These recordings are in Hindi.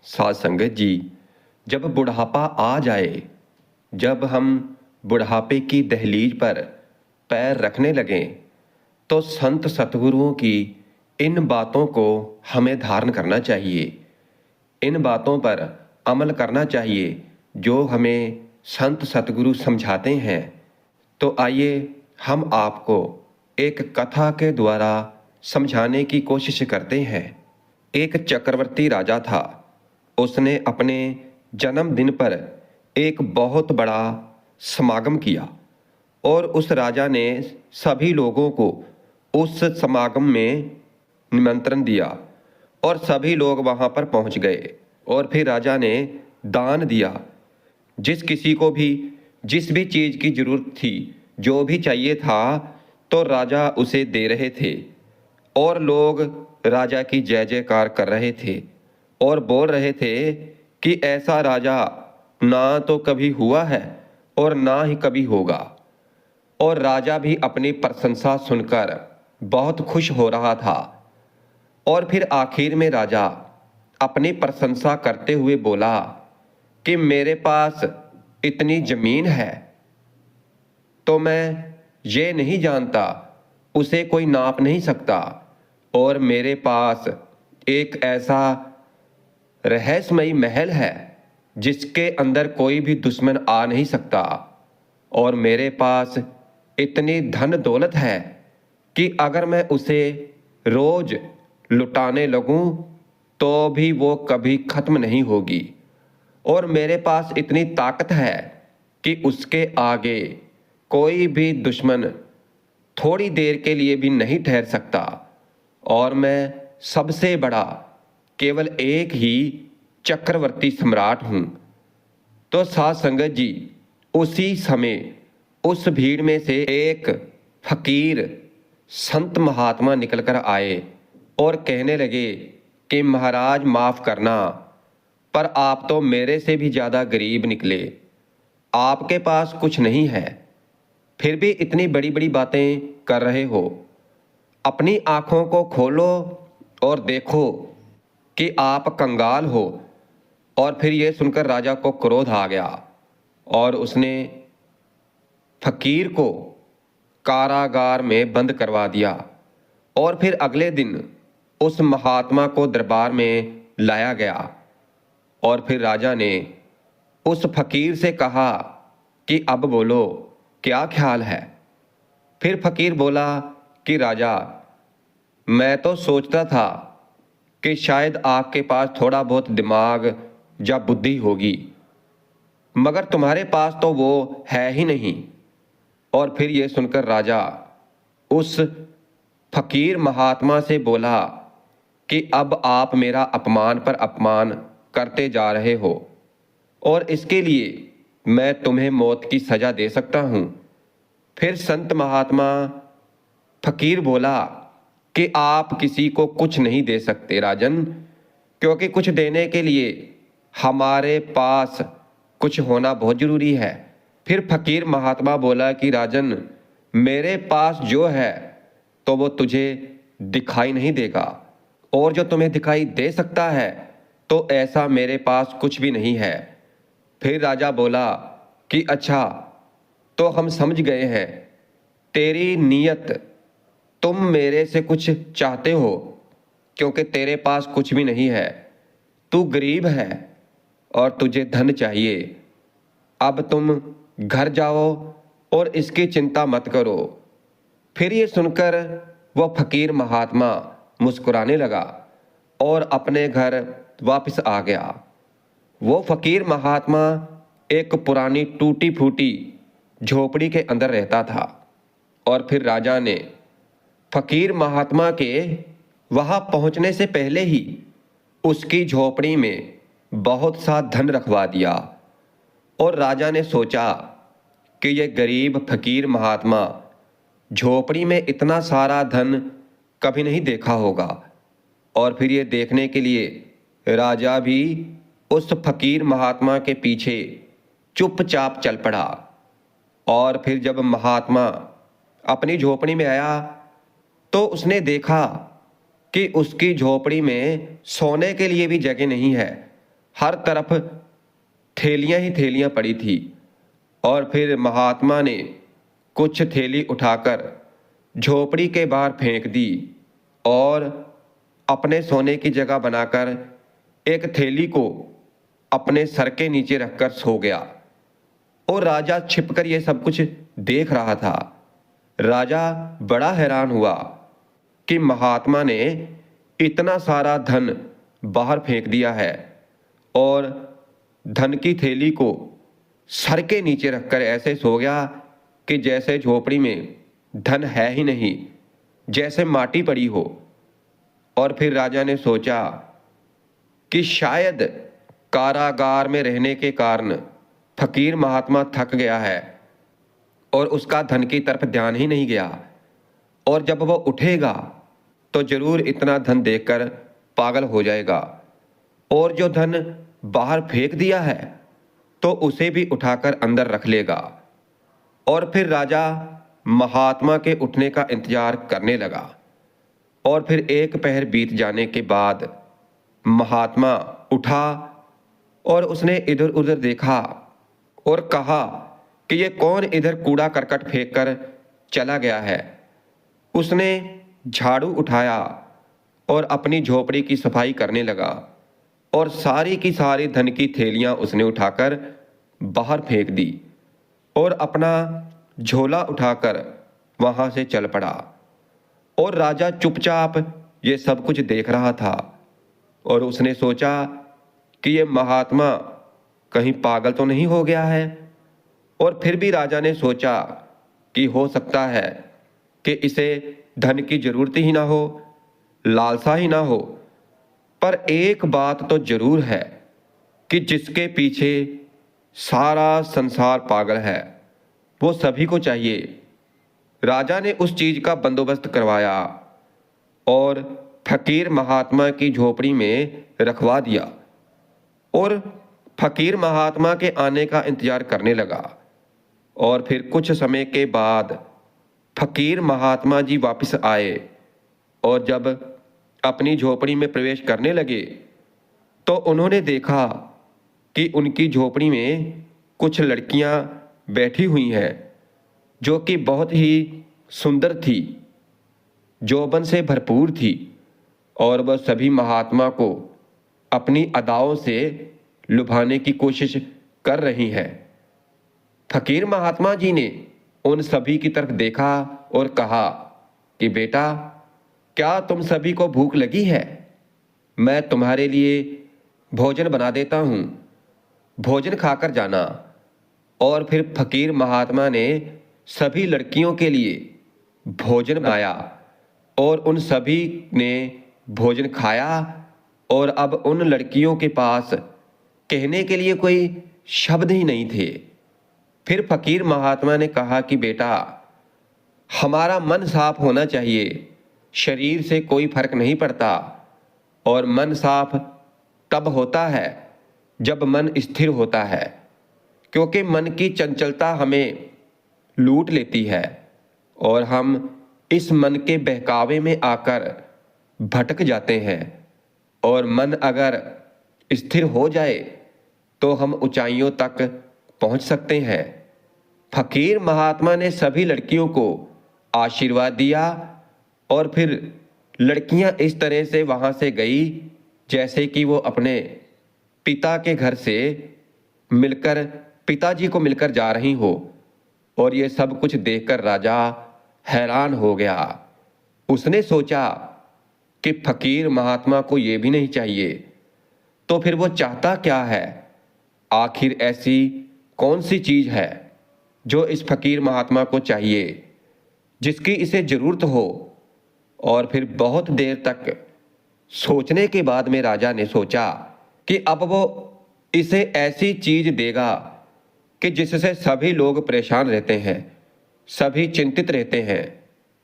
साध संगत जी, जब बुढ़ापा आ जाए, जब हम बुढ़ापे की दहलीज पर पैर रखने लगें, तो संत सतगुरुओं की इन बातों को हमें धारण करना चाहिए। इन बातों पर अमल करना चाहिए जो हमें संत सतगुरु समझाते हैं। तो आइए हम आपको एक कथा के द्वारा समझाने की कोशिश करते हैं। एक चक्रवर्ती राजा था। उसने अपने जन्मदिन पर एक बहुत बड़ा समागम किया और उस राजा ने सभी लोगों को उस समागम में निमंत्रण दिया और सभी लोग वहां पर पहुंच गए। और फिर राजा ने दान दिया। जिस किसी को भी जिस भी चीज़ की जरूरत थी, जो भी चाहिए था, तो राजा उसे दे रहे थे और लोग राजा की जय जयकार कर रहे थे और बोल रहे थे कि ऐसा राजा ना तो कभी हुआ है और ना ही कभी होगा। और राजा भी अपनी प्रशंसा सुनकर बहुत खुश हो रहा था। और फिर आखिर में राजा अपनी प्रशंसा करते हुए बोला कि मेरे पास इतनी जमीन है तो मैं ये नहीं जानता, उसे कोई नाप नहीं सकता। और मेरे पास एक ऐसा रहस्यमयी महल है जिसके अंदर कोई भी दुश्मन आ नहीं सकता। और मेरे पास इतनी धन दौलत है कि अगर मैं उसे रोज लुटाने लगूं तो भी वो कभी खत्म नहीं होगी। और मेरे पास इतनी ताकत है कि उसके आगे कोई भी दुश्मन थोड़ी देर के लिए भी नहीं ठहर सकता। और मैं सबसे बड़ा केवल एक ही चक्रवर्ती सम्राट हूं। तो साध संगत जी, उसी समय उस भीड़ में से एक फकीर संत महात्मा निकलकर आए और कहने लगे कि महाराज माफ करना, पर आप तो मेरे से भी ज्यादा गरीब निकले। आपके पास कुछ नहीं है, फिर भी इतनी बड़ी बड़ी बातें कर रहे हो। अपनी आंखों को खोलो और देखो कि आप कंगाल हो। और फिर यह सुनकर राजा को क्रोध आ गया और उसने फकीर को कारागार में बंद करवा दिया। और फिर अगले दिन उस महात्मा को दरबार में लाया गया। और फिर राजा ने उस फकीर से कहा कि अब बोलो, क्या ख्याल है। फिर फकीर बोला कि राजा, मैं तो सोचता था कि शायद आपके पास थोड़ा बहुत दिमाग या बुद्धि होगी, मगर तुम्हारे पास तो वो है ही नहीं। और फिर ये सुनकर राजा उस फकीर महात्मा से बोला कि अब आप मेरा अपमान पर अपमान करते जा रहे हो और इसके लिए मैं तुम्हें मौत की सजा दे सकता हूं। फिर संत महात्मा फकीर बोला कि आप किसी को कुछ नहीं दे सकते राजन, क्योंकि कुछ देने के लिए हमारे पास कुछ होना बहुत जरूरी है। फिर फकीर महात्मा बोला कि राजन, मेरे पास जो है तो वो तुझे दिखाई नहीं देगा, और जो तुम्हें दिखाई दे सकता है तो ऐसा मेरे पास कुछ भी नहीं है। फिर राजा बोला कि अच्छा, तो हम समझ गए हैं, तेरी नीयत, तुम मेरे से कुछ चाहते हो क्योंकि तेरे पास कुछ भी नहीं है, तू गरीब है और तुझे धन चाहिए। अब तुम घर जाओ और इसकी चिंता मत करो। फिर ये सुनकर वह फकीर महात्मा मुस्कुराने लगा और अपने घर वापस आ गया। वो फकीर महात्मा एक पुरानी टूटी फूटी झोपड़ी के अंदर रहता था। और फिर राजा ने फकीर महात्मा के वहां पहुंचने से पहले ही उसकी झोपड़ी में बहुत सा धन रखवा दिया। और राजा ने सोचा कि यह गरीब फकीर महात्मा झोपड़ी में इतना सारा धन कभी नहीं देखा होगा। और फिर ये देखने के लिए राजा भी उस फकीर महात्मा के पीछे चुपचाप चल पड़ा। और फिर जब महात्मा अपनी झोपड़ी में आया तो उसने देखा कि उसकी झोपड़ी में सोने के लिए भी जगह नहीं है हर तरफ थैलियां ही थैलियां पड़ी थी। और फिर महात्मा ने कुछ थैली उठाकर झोपड़ी के बाहर फेंक दी और अपने सोने की जगह बनाकर एक थैली को अपने सर के नीचे रखकर सो गया। और राजा छिपकर यह सब कुछ देख रहा था। राजा बड़ा हैरान हुआ कि महात्मा ने इतना सारा धन बाहर फेंक दिया है और धन की थैली को सर के नीचे रखकर ऐसे सो गया कि जैसे झोपड़ी में धन है ही नहीं, जैसे माटी पड़ी हो। और फिर राजा ने सोचा कि शायद कारागार में रहने के कारण फकीर महात्मा थक गया है और उसका धन की तरफ ध्यान ही नहीं गया, और जब वो उठेगा तो जरूर इतना धन देखकर पागल हो जाएगा, और जो धन बाहर फेंक दिया है तो उसे भी उठाकर अंदर रख लेगा। और फिर राजा महात्मा के उठने का इंतजार करने लगा। और फिर एक पहर बीत जाने के बाद महात्मा उठा और उसने इधर उधर देखा और कहा कि ये कौन इधर कूड़ा करकट फेंक कर चला गया है। उसने झाड़ू उठाया और अपनी झोपड़ी की सफाई करने लगा और सारी की सारी धन की थैलियां उसने उठाकर बाहर फेंक दी और अपना झोला उठाकर वहां से चल पड़ा। और राजा चुपचाप ये सब कुछ देख रहा था और उसने सोचा कि ये महात्मा कहीं पागल तो नहीं हो गया है। और फिर भी राजा ने सोचा कि हो सकता है कि इसे धन की जरूरत ही ना हो, लालसा ही ना हो, पर एक बात तो जरूर है कि जिसके पीछे सारा संसार पागल है वो सभी को चाहिए। राजा ने उस चीज का बंदोबस्त करवाया और फकीर महात्मा की झोपड़ी में रखवा दिया और फकीर महात्मा के आने का इंतजार करने लगा। और फिर कुछ समय के बाद फकीर महात्मा जी वापस आए और जब अपनी झोपड़ी में प्रवेश करने लगे तो उन्होंने देखा कि उनकी झोपड़ी में कुछ लड़कियां बैठी हुई हैं जो कि बहुत ही सुंदर थी, यौवन से भरपूर थी, और वह सभी महात्मा को अपनी अदाओं से लुभाने की कोशिश कर रही हैं। फकीर महात्मा जी ने उन सभी की तरफ देखा और कहा कि बेटा, क्या तुम सभी को भूख लगी है? मैं तुम्हारे लिए भोजन बना देता हूँ, भोजन खाकर जाना। और फिर फकीर महात्मा ने सभी लड़कियों के लिए भोजन बनाया और उन सभी ने भोजन खाया। और अब उन लड़कियों के पास कहने के लिए कोई शब्द ही नहीं थे। फिर फकीर महात्मा ने कहा कि बेटा, हमारा मन साफ होना चाहिए, शरीर से कोई फर्क नहीं पड़ता, और मन साफ तब होता है जब मन स्थिर होता है, क्योंकि मन की चंचलता हमें लूट लेती है और हम इस मन के बहकावे में आकर भटक जाते हैं। और मन अगर स्थिर हो जाए तो हम ऊंचाइयों तक पहुंच सकते हैं। फकीर महात्मा ने सभी लड़कियों को आशीर्वाद दिया और फिर लड़कियां इस तरह से वहां से गई जैसे कि वो अपने पिता के घर से मिलकर पिताजी को मिलकर जा रही हो। और ये सब कुछ देखकर राजा हैरान हो गया। उसने सोचा कि फकीर महात्मा को ये भी नहीं चाहिए, तो फिर वो चाहता क्या है? आखिर ऐसी कौन सी चीज है जो इस फकीर महात्मा को चाहिए, जिसकी इसे जरूरत हो? और फिर बहुत देर तक सोचने के बाद में राजा ने सोचा कि अब वो इसे ऐसी चीज देगा कि जिससे सभी लोग परेशान रहते हैं, सभी चिंतित रहते हैं,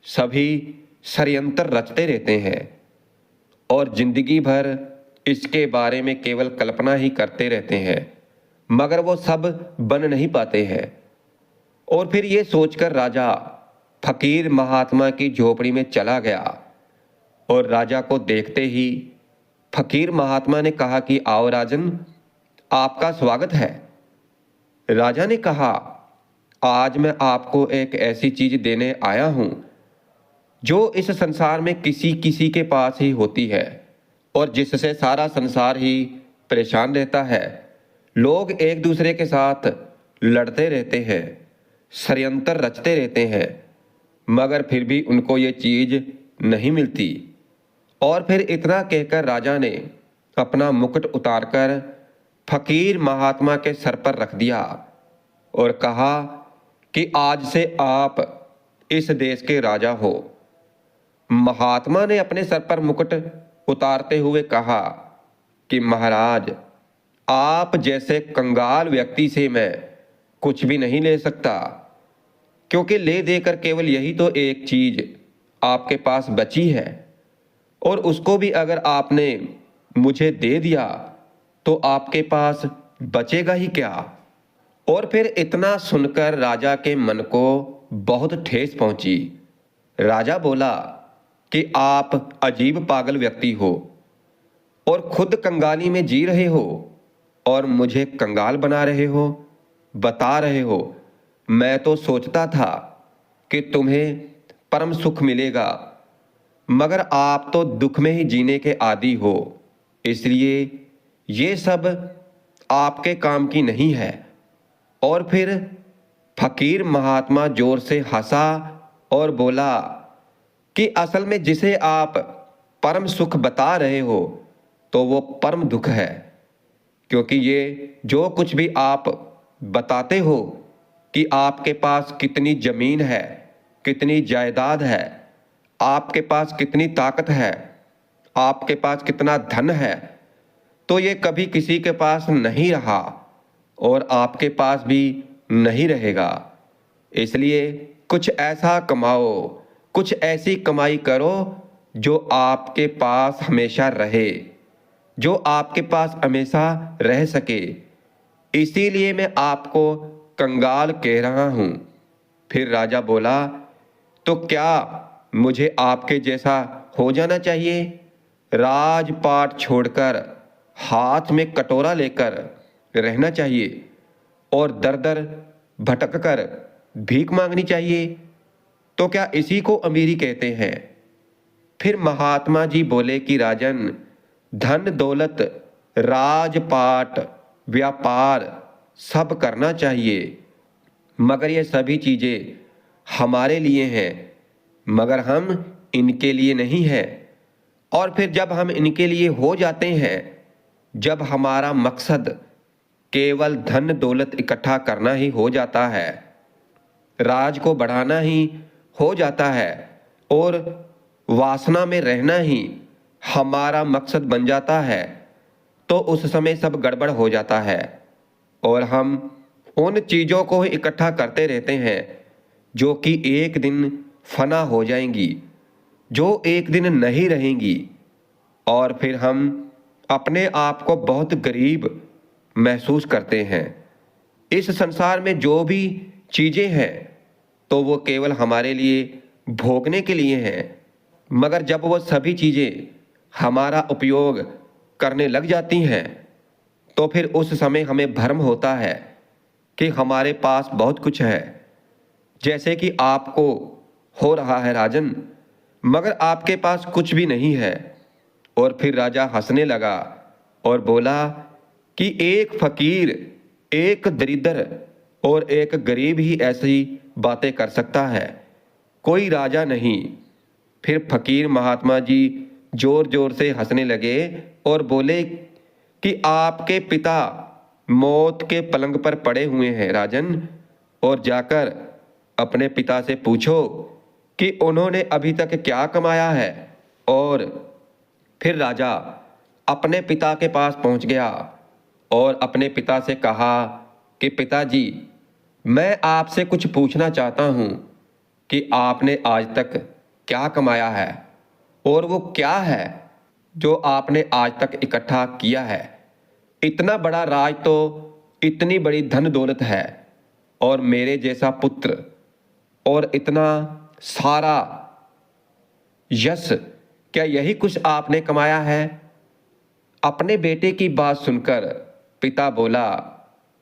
सभी षड्यंत्र रचते रहते हैं और जिंदगी भर इसके बारे में केवल कल्पना ही करते रहते हैं, मगर वो सब बन नहीं पाते हैं। और फिर ये सोचकर राजा फकीर महात्मा की झोपड़ी में चला गया और राजा को देखते ही फकीर महात्मा ने कहा कि आओ राजन, आपका स्वागत है। राजा ने कहा, आज मैं आपको एक ऐसी चीज देने आया हूं जो इस संसार में किसी किसी के पास ही होती है और जिससे सारा संसार ही परेशान रहता है। लोग एक दूसरे के साथ लड़ते रहते हैं, षड्यंत्र रचते रहते हैं, मगर फिर भी उनको ये चीज नहीं मिलती। और फिर इतना कहकर राजा ने अपना मुकुट उतारकर फकीर महात्मा के सर पर रख दिया और कहा कि आज से आप इस देश के राजा हो। महात्मा ने अपने सर पर मुकुट उतारते हुए कहा कि महाराज, आप जैसे कंगाल व्यक्ति से मैं कुछ भी नहीं ले सकता, क्योंकि ले देकर केवल यही तो एक चीज आपके पास बची है, और उसको भी अगर आपने मुझे दे दिया तो आपके पास बचेगा ही क्या। और फिर इतना सुनकर राजा के मन को बहुत ठेस पहुंची। राजा बोला कि आप अजीब पागल व्यक्ति हो और खुद कंगाली में जी रहे हो और मुझे कंगाल बना रहे हो, बता रहे हो। मैं तो सोचता था कि तुम्हें परम सुख मिलेगा, मगर आप तो दुख में ही जीने के आदी हो, इसलिए ये सब आपके काम की नहीं है। और फिर फकीर महात्मा जोर से हंसा और बोला कि असल में जिसे आप परम सुख बता रहे हो तो वो परम दुख है, क्योंकि ये जो कुछ भी आप बताते हो कि आपके पास कितनी जमीन है, कितनी जायदाद है, आपके पास कितनी ताकत है, आपके पास कितना धन है, तो ये कभी किसी के पास नहीं रहा और आपके पास भी नहीं रहेगा। इसलिए कुछ ऐसा कमाओ, कुछ ऐसी कमाई करो जो आपके पास हमेशा रहे, जो आपके पास हमेशा रह सके। इसीलिए मैं आपको कंगाल कह रहा हूं। फिर राजा बोला, तो क्या मुझे आपके जैसा हो जाना चाहिए, राजपाट छोड़कर हाथ में कटोरा लेकर रहना चाहिए और दर दर भटक कर भीख मांगनी चाहिए? तो क्या इसी को अमीरी कहते हैं? फिर महात्मा जी बोले कि राजन, धन दौलत, राजपाट, व्यापार सब करना चाहिए, मगर ये सभी चीजें हमारे लिए हैं, मगर हम इनके लिए नहीं हैं। और फिर जब हम इनके लिए हो जाते हैं, जब हमारा मकसद केवल धन दौलत इकट्ठा करना ही हो जाता है, राज को बढ़ाना ही हो जाता है और वासना में रहना ही हमारा मकसद बन जाता है, तो उस समय सब गड़बड़ हो जाता है और हम उन चीज़ों को ही इकट्ठा करते रहते हैं जो कि एक दिन फना हो जाएंगी, जो एक दिन नहीं रहेंगी। और फिर हम अपने आप को बहुत गरीब महसूस करते हैं। इस संसार में जो भी चीज़ें हैं तो वो केवल हमारे लिए भोगने के लिए हैं, मगर जब वो सभी चीज़ें हमारा उपयोग करने लग जाती हैं तो फिर उस समय हमें भ्रम होता है कि हमारे पास बहुत कुछ है, जैसे कि आपको हो रहा है राजन, मगर आपके पास कुछ भी नहीं है। और फिर राजा हंसने लगा और बोला कि एक फकीर, एक दरिद्र और एक गरीब ही ऐसी बातें कर सकता है, कोई राजा नहीं। फिर फकीर महात्मा जी जोर जोर से हंसने लगे और बोले कि आपके पिता मौत के पलंग पर पड़े हुए हैं राजन, और जाकर अपने पिता से पूछो कि उन्होंने अभी तक क्या कमाया है। और फिर राजा अपने पिता के पास पहुंच गया और अपने पिता से कहा कि पिताजी, मैं आपसे कुछ पूछना चाहता हूं कि आपने आज तक क्या कमाया है और वो क्या है जो आपने आज तक इकट्ठा किया है। इतना बड़ा राज, तो इतनी बड़ी धन दौलत है, और मेरे जैसा पुत्र और इतना सारा यश, क्या यही कुछ आपने कमाया है? अपने बेटे की बात सुनकर पिता बोला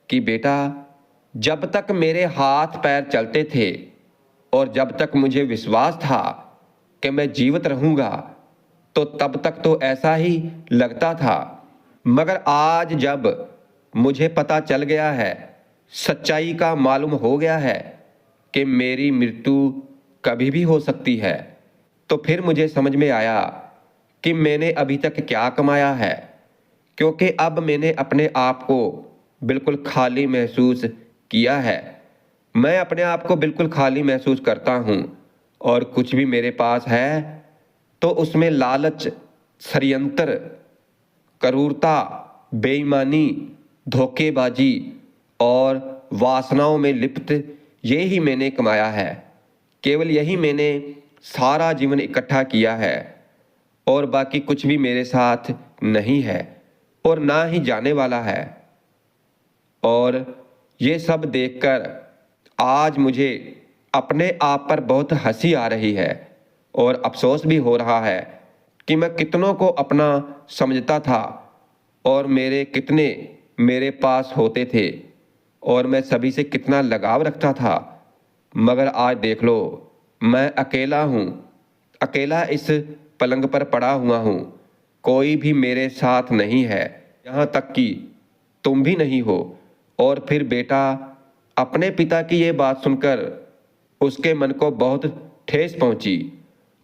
कि बेटा, जब तक मेरे हाथ पैर चलते थे और जब तक मुझे विश्वास था कि मैं जीवित रहूंगा, तो तब तक तो ऐसा ही लगता था। मगर आज जब मुझे पता चल गया है, सच्चाई का मालूम हो गया है कि मेरी मृत्यु कभी भी हो सकती है, तो फिर मुझे समझ में आया कि मैंने अभी तक क्या कमाया है। क्योंकि अब मैंने अपने आप को बिल्कुल खाली महसूस किया है। मैं अपने आप को बिल्कुल खाली महसूस करता हूँ, और कुछ भी मेरे पास है तो उसमें लालच, षड्यंत्र, क्रूरता, बेईमानी, धोखेबाजी और वासनाओं में लिप्त ये ही मैंने कमाया है। केवल यही मैंने सारा जीवन इकट्ठा किया है, और बाकी कुछ भी मेरे साथ नहीं है और ना ही जाने वाला है। और ये सब देखकर आज मुझे अपने आप पर बहुत हंसी आ रही है और अफसोस भी हो रहा है कि मैं कितनों को अपना समझता था और मेरे कितने मेरे पास होते थे और मैं सभी से कितना लगाव रखता था। मगर आज देख लो, मैं अकेला हूँ, अकेला इस पलंग पर पड़ा हुआ हूँ। कोई भी मेरे साथ नहीं है, यहाँ तक कि तुम भी नहीं हो। और फिर बेटा, अपने पिता की ये बात सुनकर उसके मन को बहुत ठेस पहुंची,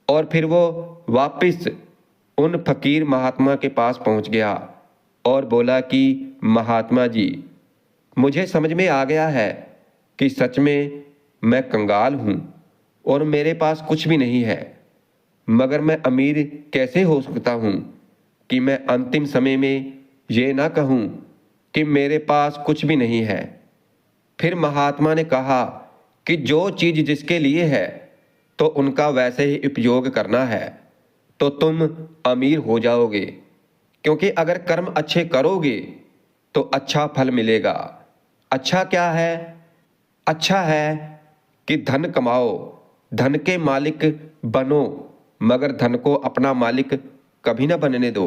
और फिर वो वापस उन फकीर महात्मा के पास पहुंच गया और बोला कि महात्मा जी, मुझे समझ में आ गया है कि सच में मैं कंगाल हूँ और मेरे पास कुछ भी नहीं है। मगर मैं अमीर कैसे हो सकता हूँ कि मैं अंतिम समय में ये ना कहूँ कि मेरे पास कुछ भी नहीं है। फिर महात्मा ने कहा कि जो चीज़ जिसके लिए है तो उनका वैसे ही उपयोग करना है, तो तुम अमीर हो जाओगे। क्योंकि अगर कर्म अच्छे करोगे तो अच्छा फल मिलेगा। अच्छा क्या है? अच्छा है कि धन कमाओ, धन के मालिक बनो, मगर धन को अपना मालिक कभी ना बनने दो।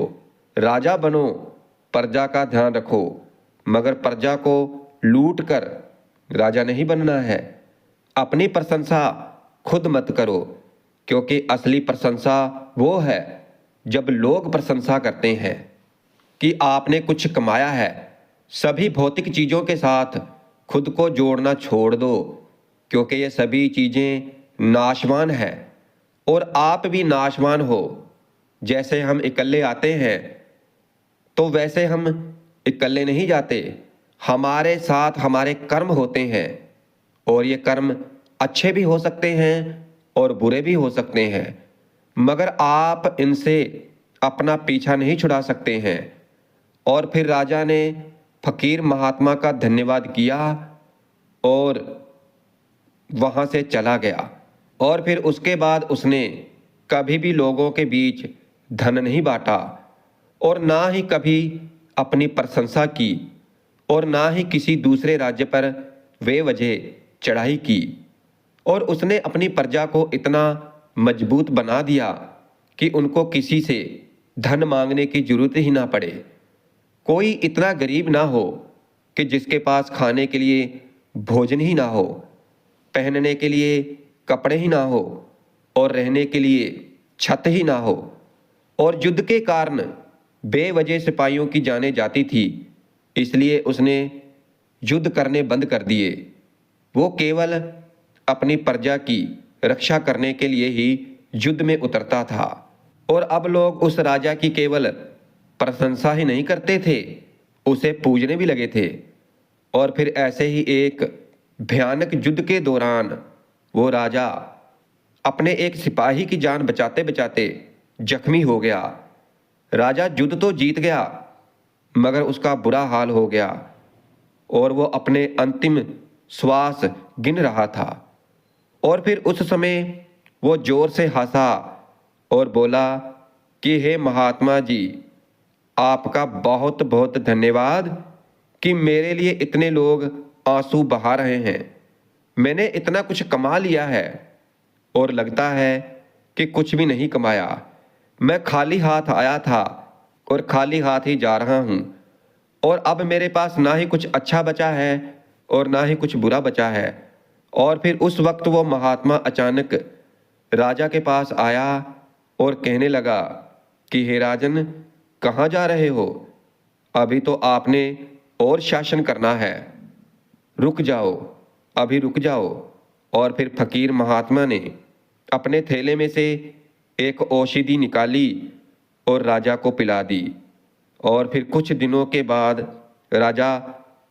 राजा बनो, प्रजा का ध्यान रखो, मगर प्रजा को लूट कर राजा नहीं बनना है। अपनी प्रशंसा खुद मत करो, क्योंकि असली प्रशंसा वो है जब लोग प्रशंसा करते हैं कि आपने कुछ कमाया है। सभी भौतिक चीज़ों के साथ खुद को जोड़ना छोड़ दो, क्योंकि ये सभी चीज़ें नाशवान हैं और आप भी नाशवान हो। जैसे हम इकल्ले आते हैं तो वैसे हम इकल्ले नहीं जाते। हमारे साथ हमारे कर्म होते हैं, और ये कर्म अच्छे भी हो सकते हैं और बुरे भी हो सकते हैं, मगर आप इनसे अपना पीछा नहीं छुड़ा सकते हैं। और फिर राजा ने फकीर महात्मा का धन्यवाद किया और वहाँ से चला गया। और फिर उसके बाद उसने कभी भी लोगों के बीच धन नहीं बांटा, और ना ही कभी अपनी प्रशंसा की, और ना ही किसी दूसरे राज्य पर बेवजह चढ़ाई की। और उसने अपनी प्रजा को इतना मजबूत बना दिया कि उनको किसी से धन मांगने की जरूरत ही ना पड़े। कोई इतना गरीब ना हो कि जिसके पास खाने के लिए भोजन ही ना हो, पहनने के लिए कपड़े ही ना हो, और रहने के लिए छत ही ना हो। और युद्ध के कारण बेवजह सिपाहियों की जानें जाती थी, इसलिए उसने युद्ध करने बंद कर दिए। वो केवल अपनी प्रजा की रक्षा करने के लिए ही युद्ध में उतरता था। और अब लोग उस राजा की केवल प्रशंसा ही नहीं करते थे, उसे पूजने भी लगे थे। और फिर ऐसे ही एक भयानक युद्ध के दौरान वो राजा अपने एक सिपाही की जान बचाते बचाते जख्मी हो गया। राजा युद्ध तो जीत गया, मगर उसका बुरा हाल हो गया और वो अपने अंतिम श्वास गिन रहा था। और फिर उस समय वो जोर से हंसा और बोला कि हे महात्मा जी, आपका बहुत बहुत धन्यवाद कि मेरे लिए इतने लोग आंसू बहा रहे हैं। मैंने इतना कुछ कमा लिया है और लगता है कि कुछ भी नहीं कमाया। मैं खाली हाथ आया था और खाली हाथ ही जा रहा हूँ। और अब मेरे पास ना ही कुछ अच्छा बचा है और ना ही कुछ बुरा बचा है। और फिर उस वक्त वो महात्मा अचानक राजा के पास आया और कहने लगा कि हे राजन, कहाँ जा रहे हो? अभी तो आपने और शासन करना है। रुक जाओ, अभी रुक जाओ। और फिर फकीर महात्मा ने अपने थैले में से एक औषधि निकाली और राजा को पिला दी। और फिर कुछ दिनों के बाद राजा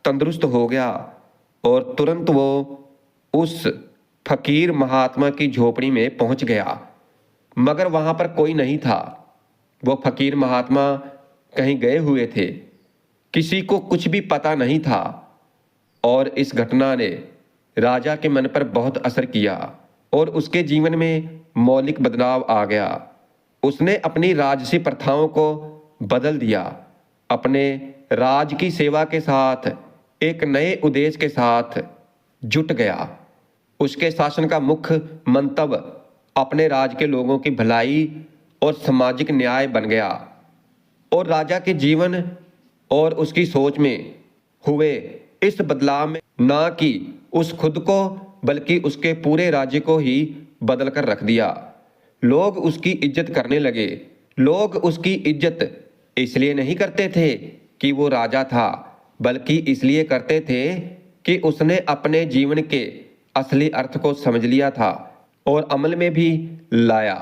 तंदुरुस्त हो गया और तुरंत वो उस फकीर महात्मा की झोपड़ी में पहुंच गया, मगर वहां पर कोई नहीं था। वो फकीर महात्मा कहीं गए हुए थे, किसी को कुछ भी पता नहीं था। और इस घटना ने राजा के मन पर बहुत असर किया और उसके जीवन में मौलिक बदलाव आ गया। उसने अपनी राजसी प्रथाओं को बदल दिया, अपने राज की सेवा के साथ एक नए उद्देश्य के साथ जुट गया। उसके शासन का मुख्य मंतव्य अपने राज के लोगों की भलाई और सामाजिक न्याय बन गया। और राजा के जीवन और उसकी सोच में हुए इस बदलाव में ना कि उस खुद को बल्कि उसके पूरे राज्य को ही बदल कर रख दिया। लोग उसकी इज्जत करने लगे। लोग उसकी इज्जत इसलिए नहीं करते थे कि वो राजा था, बल्कि इसलिए करते थे कि उसने अपने जीवन के असली अर्थ को समझ लिया था और अमल में भी लाया।